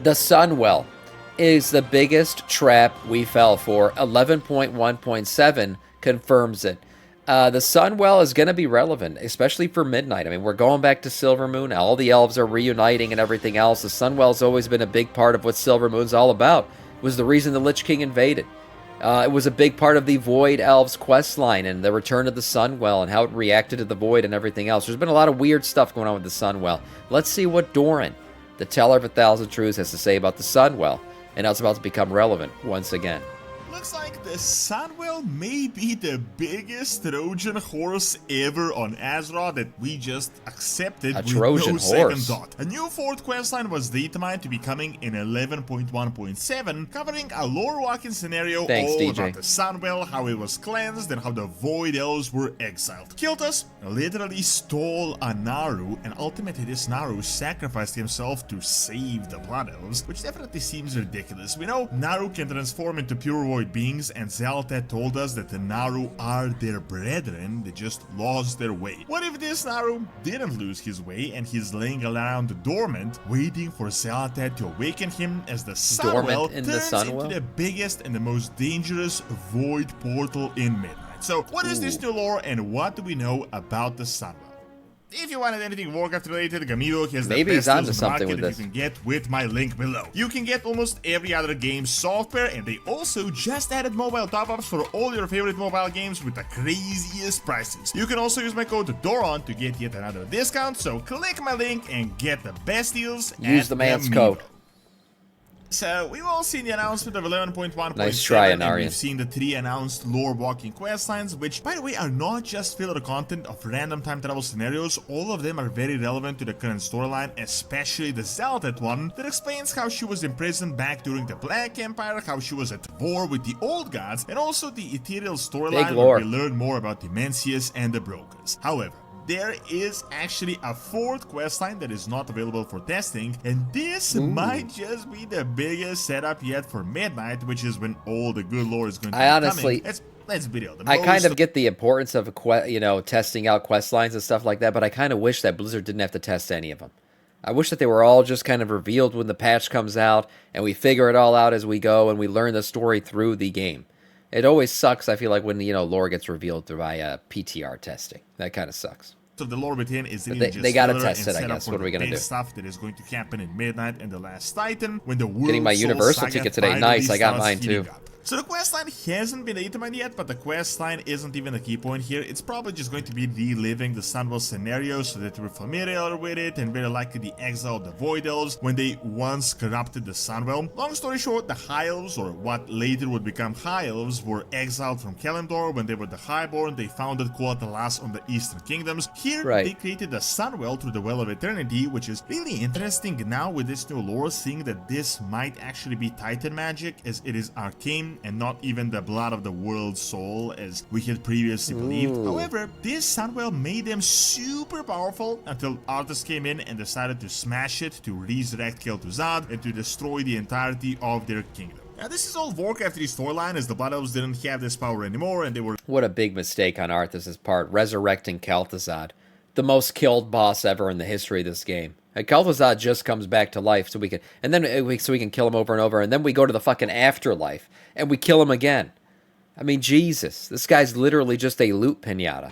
The Sunwell is the biggest trap we fell for. 11.1.7 confirms it. The Sunwell is going to be relevant, especially for Midnight. I mean, we're going back to Silver Moon. All the elves are reuniting and everything else. The Sunwell's always been a big part of what Silver Moon's all about. It was the reason the Lich King invaded. It was a big part of the Void Elves questline and the return of the Sunwell and how it reacted to the Void and everything else. There's been a lot of weird stuff going on with the Sunwell. Let's see what Doran, the Teller of 1,000 Truths, has to say about the Sunwell and how it's about to become relevant once again. Looks like the Sunwell may be the biggest Trojan horse ever on Azeroth that we just accepted with Trojan no second horse. thought. A new fourth questline was determined to be coming in 11.1.7, covering a lore-walking scenario all DJ. about the Sunwell, how it was cleansed, and how the Void Elves were exiled. Kiltus literally stole a Naru, and ultimately this Naru sacrificed himself to save the Blood Elves, which definitely seems ridiculous. We know Naru can transform into pure Void beings, and Zaltet told us that the Naru are their brethren, they just lost their way. What if this Naru didn't lose his way and he's laying around dormant, waiting for Zaltet to awaken him as the Sunwell turns into the biggest and the most dangerous Void portal in Midnight? So what is this new lore and what do we know about the Sunwell? If you wanted anything Warcraft related, Gamido has the best deals in the market that you can get with my link below. You can get almost every other game software, and they also just added mobile top-ups for all your favorite mobile games with the craziest prices. You can also use my code DORAN to get yet another discount, so click my link and get the best deals. Use the man's code. So, we've all seen the announcement of 11.1.7, nice try, and we've seen the 3 announced lore-walking questlines, which, by the way, are not just filler content of random time travel scenarios. All of them are very relevant to the current storyline, especially the Zaltet one, that explains how she was imprisoned back during the Black Empire, how she was at war with the Old Gods, and also the Ethereal storyline where we learn more about the Mencius and the Brokers. However, there is actually a fourth questline that is not available for testing, and this might just be the biggest setup yet for Midnight, which is when all the good lore is going to be honestly, coming. Let's be real. I kind of get the importance of testing out questlines and stuff like that, but I kind of wish that Blizzard didn't have to test any of them. I wish that they were all just kind of revealed when the patch comes out, and we figure it all out as we go, and we learn the story through the game. It always sucks, I feel like, when, lore gets revealed by PTR testing. That kind of sucks. So the lore within is really they gotta test it, I guess. What are we gonna do? Stuff that is going to happen in Midnight and the Last Titan when the World Getting my Universal Saga ticket today. Nice, I got mine too. So the questline hasn't been determined yet, but the questline isn't even a key point here. It's probably just going to be reliving the Sunwell scenario so that we're familiar with it, and very likely the exile of the Void Elves when they once corrupted the Sunwell. Long story short, the High Elves, or what later would become High Elves, were exiled from Kalimdor when they were the Highborn. They founded Kuat-Alas on the Eastern Kingdoms. Here, they created the Sunwell through the Well of Eternity, which is really interesting now with this new lore, seeing that this might actually be Titan magic, as it is arcane and not even the blood of the world soul as we had previously believed. However, this Sunwell made them super powerful until Arthas came in and decided to smash it to resurrect Kel'Thuzad and to destroy the entirety of their kingdom. Now, this is all Warcraft 3 storyline, as the Blood Elves didn't have this power anymore, and they were— What a big mistake on Arthas' part, resurrecting Kel'Thuzad, the most killed boss ever in the history of this game. Kel'Thuzad just comes back to life so we can kill him over and over, and then we go to the fucking afterlife and we kill him again. I mean, Jesus, this guy's literally just a loot pinata.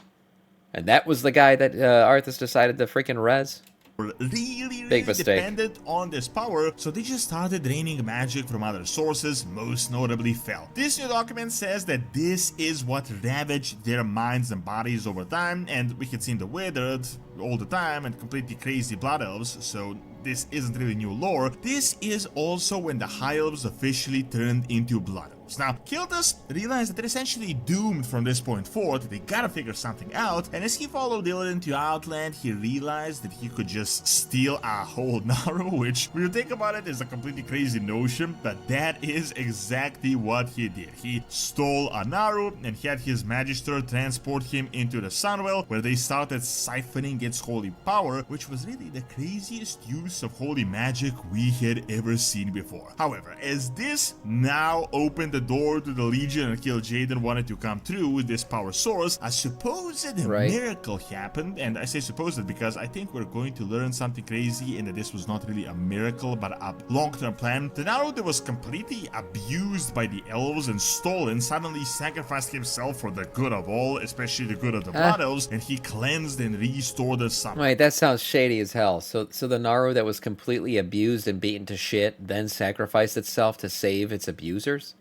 And that was the guy that Arthas decided to freaking res. Really big mistake. Dependent on this power, so they just started draining magic from other sources, most notably Fel. This new document says that this is what ravaged their minds and bodies over time, and we had seen the Withered all the time and completely crazy Blood Elves, so this isn't really new lore. This is also when the High Elves officially turned into Blood Elves. Now, Kiltus realized that they're essentially doomed from this point forward. They gotta figure something out, and as he followed Illidan to Outland, he realized that he could just steal a whole Naru, which, when you think about it, is a completely crazy notion, but that is exactly what he did. He stole a Naru and had his Magister transport him into the Sunwell, where they started siphoning its holy power, which was really the craziest use of holy magic we had ever seen before. However, as this now opened the the door to the Legion and kill Jaden wanted to come through with this power source, a supposed miracle happened. And I say supposed because I think we're going to learn something crazy and that this was not really a miracle but a long-term plan. The Naru that was completely abused by the elves and stolen suddenly sacrificed himself for the good of all, especially the good of the Blood Elves, and he cleansed and restored the sun. Wait, that sounds shady as hell. So the Naru that was completely abused and beaten to shit then sacrificed itself to save its abusers?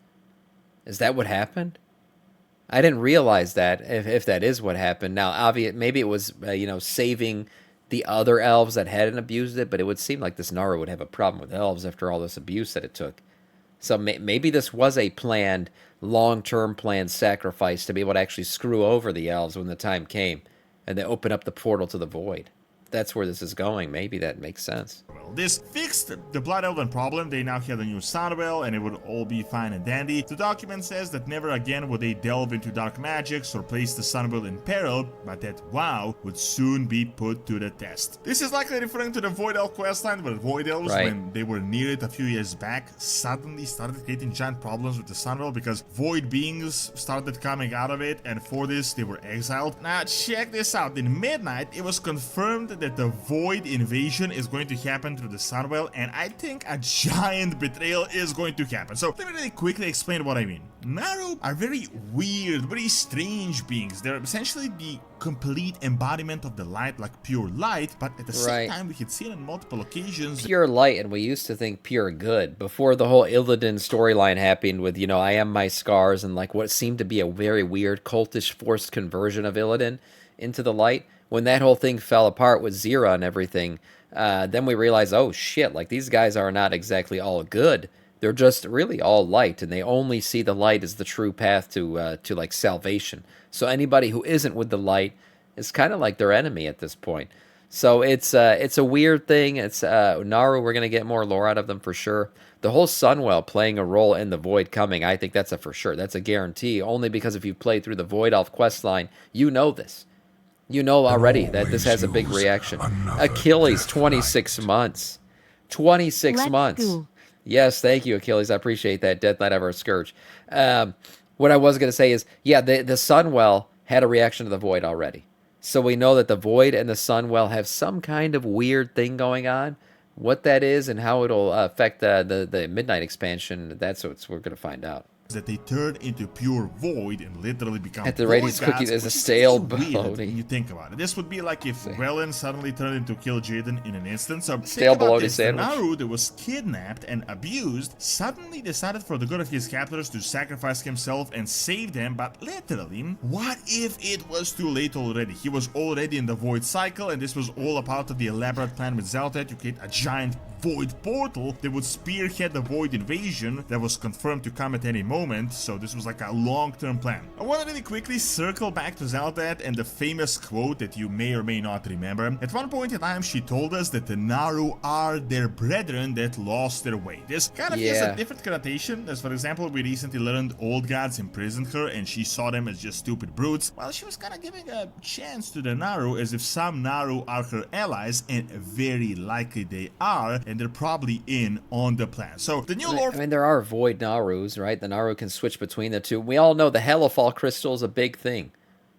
Is that what happened? I didn't realize that, if that is what happened. Now, maybe it was, saving the other elves that hadn't abused it, but it would seem like this Naru would have a problem with elves after all this abuse that it took. So maybe this was a planned, long-term planned sacrifice to be able to actually screw over the elves when the time came, and then open up the portal to the void. That's where this is going. Maybe that makes sense. Well, this fixed the Blood Elven problem. They now had a new Sunwell, and it would all be fine and dandy. The document says that never again would they delve into dark magics or place the Sunwell in peril, but that WoW would soon be put to the test. This is likely referring to the Void Elf questline, where Void Elves, when they were near it a few years back, suddenly started creating giant problems with the Sunwell because void beings started coming out of it, and for this they were exiled. Now check this out. In Midnight, it was confirmed that the void invasion is going to happen through the Sunwell, and I think a giant betrayal is going to happen. So let me really quickly explain what I mean. Naru are very weird, very strange beings. They're essentially the complete embodiment of the light, like pure light, but at the same time we had seen on multiple occasions pure light, and we used to think pure good before the whole Illidan storyline happened with, I am my scars, and like what seemed to be a very weird cultish forced conversion of Illidan into the light. When that whole thing fell apart with Zira and everything, then we realized, oh shit, like these guys are not exactly all good. They're just really all light, and they only see the light as the true path to like salvation. So anybody who isn't with the light is kind of like their enemy at this point. So it's a weird thing. It's Naru. We're gonna get more lore out of them for sure. The whole Sunwell playing a role in the Void coming, I think that's a for sure. That's a guarantee. Only because if you've played through the Void Elf questline, you know this. You know already that this has a big reaction. Achilles, 26 months. 26 months. Go. Yes, thank you, Achilles. I appreciate that. Death Knight Ever Scourge. What I was going to say is, yeah, the Sunwell had a reaction to the Void already. So we know that the Void and the Sunwell have some kind of weird thing going on. What that is and how it'll affect the Midnight expansion, that's what we're going to find out. That they turn into pure void and literally become at the rate he's cooking there's a stale bologna. You think about it. This would be like if Wellen suddenly turned into kill Jaden in an instant. So stale bologna sandwich. Naru that was kidnapped and abused suddenly decided for the good of his captors to sacrifice himself and save them, but literally, what if it was too late already? He was already in the void cycle, and this was all a part of the elaborate plan with Zelda to create a giant void portal that would spearhead the void invasion that was confirmed to come at any moment. So this was like a long-term plan. I want to really quickly circle back to Zelda and the famous quote that you may or may not remember. At one point in time, she told us that the Naru are their brethren that lost their way. This kind of has a different connotation, as for example, we recently learned old gods imprisoned her and she saw them as just stupid brutes, while she was kind of giving a chance to the Naru as if some Naru are her allies, and very likely they are, and they're probably in on the plan. So the new lore... I mean, there are void Narus, right? The Naru can switch between the two. We all know the Hellofall crystal is a big thing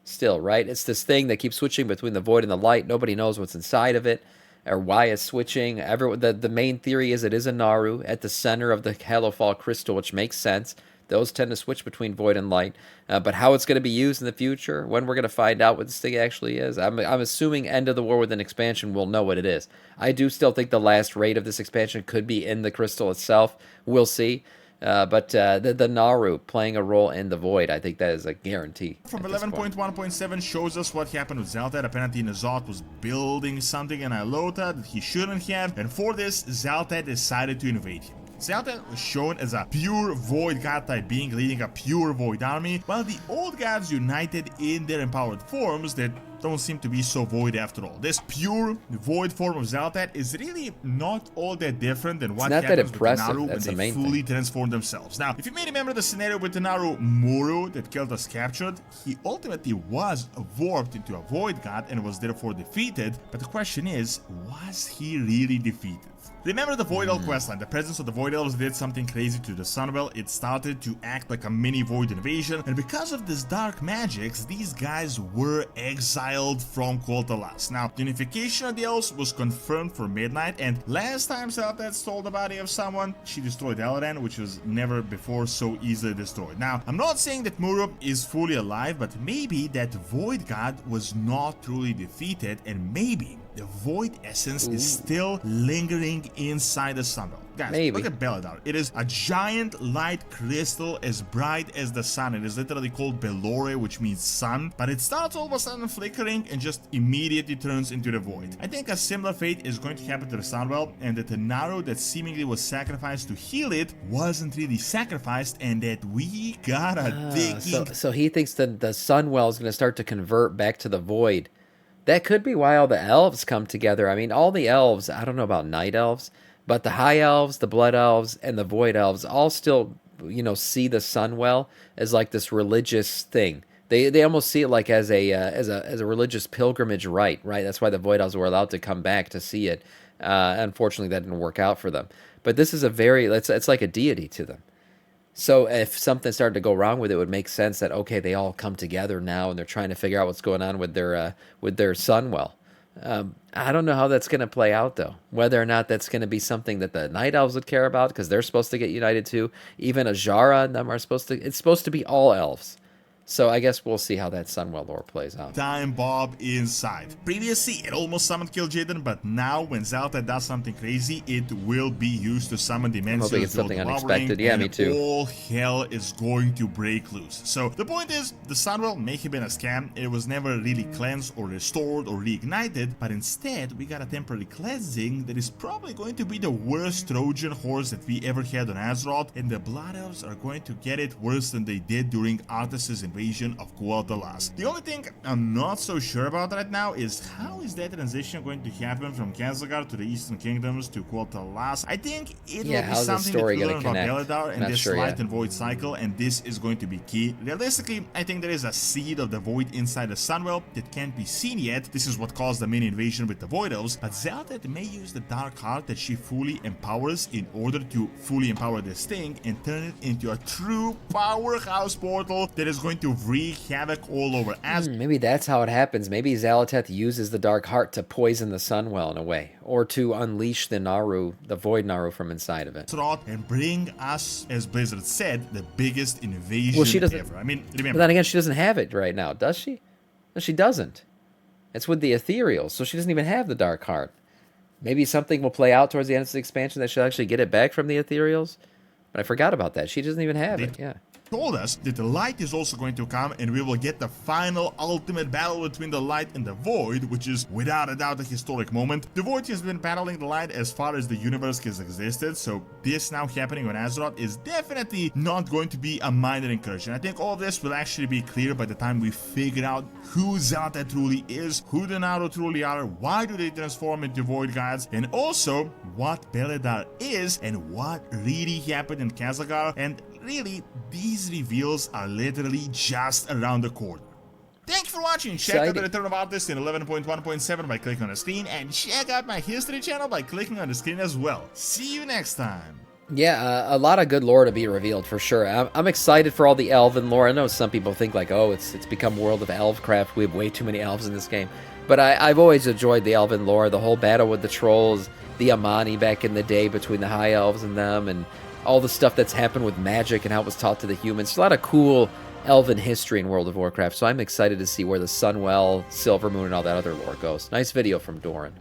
still, right? It's this thing that keeps switching between the void and the light. Nobody knows what's inside of it or why it's switching. The main theory is it is a Naru at the center of the Hellofall crystal, which makes sense. Those tend to switch between void and light. But how it's going to be used in the future, when we're going to find out what this thing actually is, I'm assuming End of the War with an expansion will know what it is. I do still think the last raid of this expansion could be in the crystal itself. We'll see. But the Naru playing a role in the void, I think that is a guarantee. From 11.1.7 shows us what happened with Zelda. Apparently Nazot was building something in Ilota that he shouldn't have, and for this, Zelda decided to invade him. Zelda was shown as a pure void god type being leading a pure void army, while the old gods united in their empowered forms that don't seem to be so void after all. This pure void form of Zelda is really not all that different than what happens with the Naru when they fully transform themselves. Now, if you may remember the scenario with the Naru Muru that Keltas captured, he ultimately was warped into a void god and was therefore defeated, but the question is, was he really defeated? Remember the Void Elf questline? The presence of the Void Elves did something crazy to the Sunwell. It started to act like a mini Void invasion, and because of this dark magics, these guys were exiled from Quel'Thalas. Now, the unification of the elves was confirmed for midnight, and last time Zelda stole the body of someone, she destroyed Elren, which was never before so easily destroyed. Now, I'm not saying that Muru is fully alive, but maybe that Void God was not truly defeated, and maybe the Void Essence is still lingering inside the Sunwell. Guys, look at Beledar. It is a giant light crystal as bright as the sun. It is literally called Belore, which means sun, but it starts all of a sudden flickering and just immediately turns into the void. I think a similar fate is going to happen to the Sunwell, and that the Naru that seemingly was sacrificed to heal it wasn't really sacrificed, and that we gotta dig in. So he thinks that the Sunwell is going to start to convert back to the void. That could be why all the elves come together. I mean, all the elves, I don't know about night elves, but the high elves, the blood elves, and the void elves all still, you know, see the Sunwell as like this religious thing. They almost see it like as a religious pilgrimage rite, right? That's why the void elves were allowed to come back to see it. Unfortunately, that didn't work out for them. But this is it's like a deity to them. So if something started to go wrong with it, it would make sense that, okay, they all come together now and they're trying to figure out what's going on with their Sunwell. I don't know how that's going to play out, though. Whether or not that's going to be something that the Night Elves would care about, because they're supposed to get united too. Even Ajara and them are supposed to... It's supposed to be all elves. So I guess we'll see how that Sunwell lore plays out. Time Bob inside. Previously, it almost summoned Kill Jaden, but now when Zelda does something crazy, it will be used to summon Dimensions. I'm hoping it's something unexpected. Yeah, me too. All hell is going to break loose. So the point is, the Sunwell may have been a scam. It was never really cleansed or restored or reignited, but instead we got a temporary cleansing that is probably going to be the worst Trojan horse that we ever had on Azeroth, and the Blood Elves are going to get it worse than they did during Arthas' invasion of Quel'Thalas. The only thing I'm not so sure about right now is how is that transition going to happen from Kazakar to the Eastern Kingdoms to Quel'Thalas. I think it will be something that we learn about Beledar and this light and void cycle, and this is going to be key. Realistically, I think there is a seed of the void inside the Sunwell that can't be seen yet. This is what caused the mini invasion with the Void Elves, but Zelda may use the Dark Heart that she fully empowers in order to fully empower this thing and turn it into a true powerhouse portal that is going to wreak havoc all over Azeroth. Maybe that's how it happens. Maybe Xal'atath uses the Dark Heart to poison the Sunwell in a way, or to unleash the Naru, the Void Naru, from inside of it. And bring us, as Blizzard said, the biggest invasion ever. I mean, remember. But then again, she doesn't have it right now, does she? No, she doesn't. It's with the Ethereals, so she doesn't even have the Dark Heart. Maybe something will play out towards the end of the expansion that she'll actually get it back from the Ethereals. But I forgot about that. She doesn't even have it, yeah. Told us that the light is also going to come, and we will get the final ultimate battle between the light and the void, which is without a doubt a historic moment. The void has been battling the light as far as the universe has existed, so this now happening on Azeroth is definitely not going to be a minor incursion. I think all of this will actually be clear by the time we figure out who Zelda truly is, who the Naru truly are, why do they transform into void gods, and also what Beledar is and what really happened in Kazakar. And really, these reveals are literally just around the corner. Thank you for watching. Check out the Return of Artists in 11.1.7 by clicking on the screen, and check out my history channel by clicking on the screen as well. See you next time. Yeah, a lot of good lore to be revealed for sure. I'm excited for all the Elven lore. I know some people think like, oh, it's become World of Elfcraft. We have way too many elves in this game. But I've always enjoyed the Elven lore, the whole battle with the trolls, the Amani back in the day between the High Elves and them, and all the stuff that's happened with magic and how it was taught to the humans. There's a lot of cool Elven history in World of Warcraft, so I'm excited to see where the Sunwell, Silvermoon, and all that other lore goes. Nice video from Doran.